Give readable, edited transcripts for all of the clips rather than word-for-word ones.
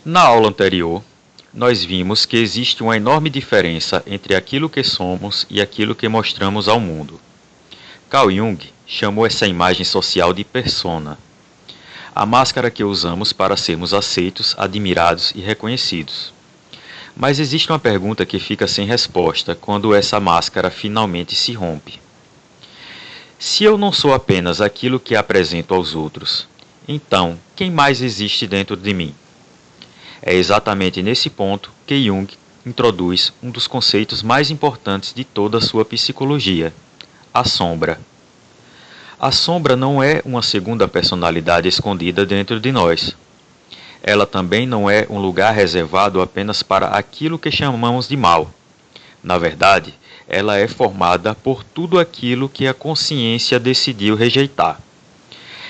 Na aula anterior, nós vimos que existe uma enorme diferença entre aquilo que somos e aquilo que mostramos ao mundo. Carl Jung chamou essa imagem social de persona, a máscara que usamos para sermos aceitos, admirados e reconhecidos. Mas existe uma pergunta que fica sem resposta quando essa máscara finalmente se rompe. Se eu não sou apenas aquilo que apresento aos outros, então quem mais existe dentro de mim? É exatamente nesse ponto que Jung introduz um dos conceitos mais importantes de toda a sua psicologia, a sombra. A sombra não é uma segunda personalidade escondida dentro de nós. Ela também não é um lugar reservado apenas para aquilo que chamamos de mal. Na verdade, ela é formada por tudo aquilo que a consciência decidiu rejeitar.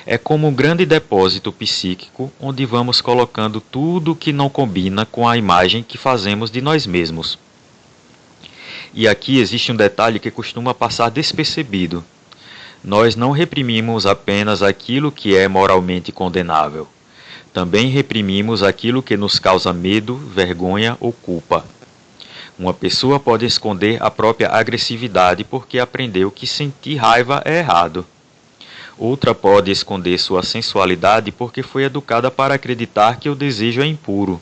É como um grande depósito psíquico onde vamos colocando tudo que não combina com a imagem que fazemos de nós mesmos. E aqui existe um detalhe que costuma passar despercebido. Nós não reprimimos apenas aquilo que é moralmente condenável. Também reprimimos aquilo que nos causa medo, vergonha ou culpa. Uma pessoa pode esconder a própria agressividade porque aprendeu que sentir raiva é errado. Outra pode esconder sua sensualidade porque foi educada para acreditar que o desejo é impuro.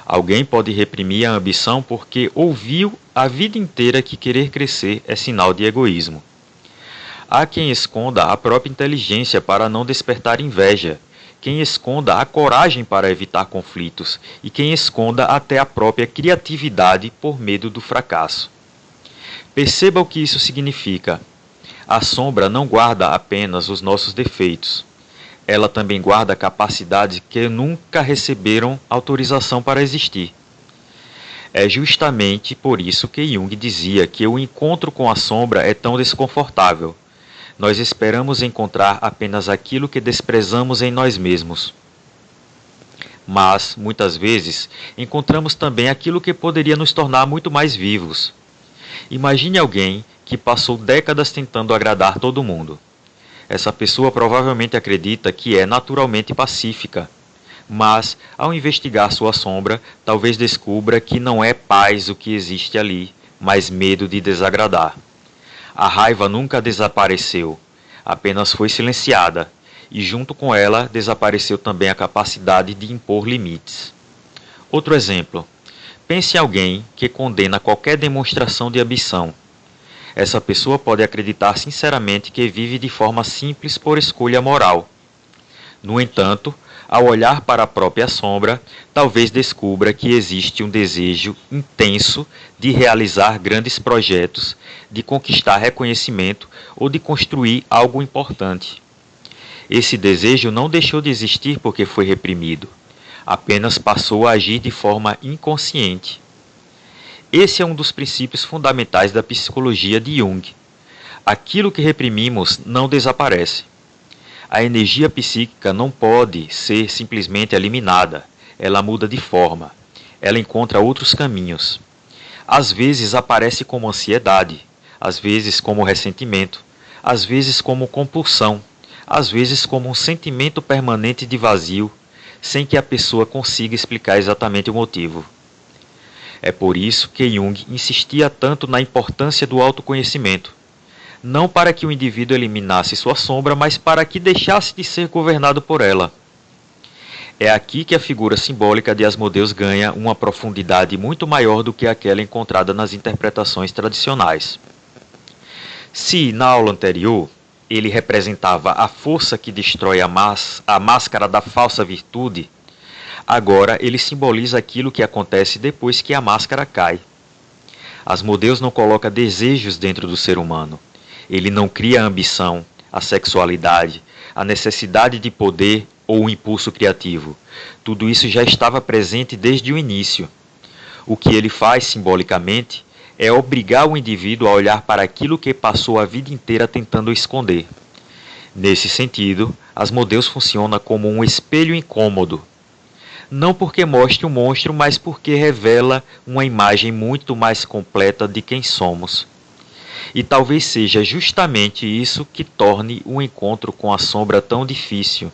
Alguém pode reprimir a ambição porque ouviu a vida inteira que querer crescer é sinal de egoísmo. Há quem esconda a própria inteligência para não despertar inveja, quem esconda a coragem para evitar conflitos e quem esconda até a própria criatividade por medo do fracasso. Perceba o que isso significa. A sombra não guarda apenas os nossos defeitos. Ela também guarda capacidades que nunca receberam autorização para existir. É justamente por isso que Jung dizia que o encontro com a sombra é tão desconfortável. Nós esperamos encontrar apenas aquilo que desprezamos em nós mesmos. Mas, muitas vezes, encontramos também aquilo que poderia nos tornar muito mais vivos. Imagine alguém que passou décadas tentando agradar todo mundo. Essa pessoa provavelmente acredita que é naturalmente pacífica, mas, ao investigar sua sombra, talvez descubra que não é paz o que existe ali, mas medo de desagradar. A raiva nunca desapareceu, apenas foi silenciada, e junto com ela desapareceu também a capacidade de impor limites. Outro exemplo. Pense em alguém que condena qualquer demonstração de ambição. Essa pessoa pode acreditar sinceramente que vive de forma simples por escolha moral. No entanto, ao olhar para a própria sombra, talvez descubra que existe um desejo intenso de realizar grandes projetos, de conquistar reconhecimento ou de construir algo importante. Esse desejo não deixou de existir porque foi reprimido, apenas passou a agir de forma inconsciente. Esse é um dos princípios fundamentais da psicologia de Jung. Aquilo que reprimimos não desaparece. A energia psíquica não pode ser simplesmente eliminada, ela muda de forma, ela encontra outros caminhos. Às vezes aparece como ansiedade, às vezes como ressentimento, às vezes como compulsão, às vezes como um sentimento permanente de vazio, sem que a pessoa consiga explicar exatamente o motivo. É por isso que Jung insistia tanto na importância do autoconhecimento. Não para que o indivíduo eliminasse sua sombra, mas para que deixasse de ser governado por ela. É aqui que a figura simbólica de Asmodeus ganha uma profundidade muito maior do que aquela encontrada nas interpretações tradicionais. Se, na aula anterior, ele representava a força que destrói a máscara da falsa virtude, agora ele simboliza aquilo que acontece depois que a máscara cai. Asmodeus não coloca desejos dentro do ser humano. Ele não cria a ambição, a sexualidade, a necessidade de poder ou o impulso criativo. Tudo isso já estava presente desde o início. O que ele faz simbolicamente é obrigar o indivíduo a olhar para aquilo que passou a vida inteira tentando esconder. Nesse sentido, Asmodeus funciona como um espelho incômodo. Não porque mostre um monstro, mas porque revela uma imagem muito mais completa de quem somos. E talvez seja justamente isso que torne o encontro com a sombra tão difícil.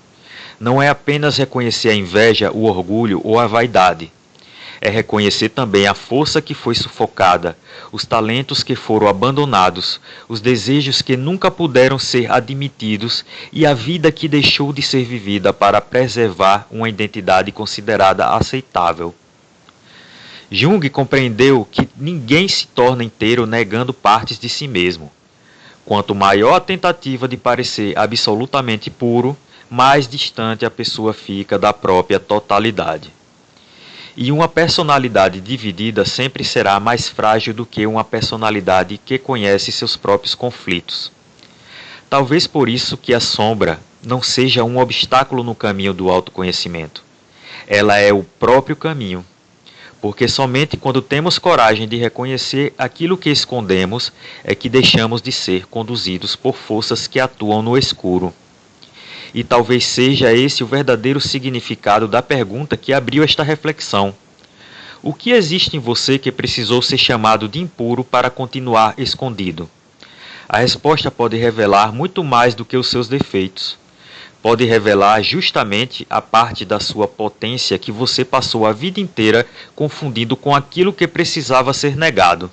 Não é apenas reconhecer a inveja, o orgulho ou a vaidade. É reconhecer também a força que foi sufocada, os talentos que foram abandonados, os desejos que nunca puderam ser admitidos e a vida que deixou de ser vivida para preservar uma identidade considerada aceitável. Jung compreendeu que ninguém se torna inteiro negando partes de si mesmo. Quanto maior a tentativa de parecer absolutamente puro, mais distante a pessoa fica da própria totalidade. E uma personalidade dividida sempre será mais frágil do que uma personalidade que conhece seus próprios conflitos. Talvez por isso que a sombra não seja um obstáculo no caminho do autoconhecimento. Ela é o próprio caminho. Porque somente quando temos coragem de reconhecer aquilo que escondemos é que deixamos de ser conduzidos por forças que atuam no escuro. E talvez seja esse o verdadeiro significado da pergunta que abriu esta reflexão. O que existe em você que precisou ser chamado de impuro para continuar escondido? A resposta pode revelar muito mais do que os seus defeitos. Pode revelar justamente a parte da sua potência que você passou a vida inteira confundindo com aquilo que precisava ser negado.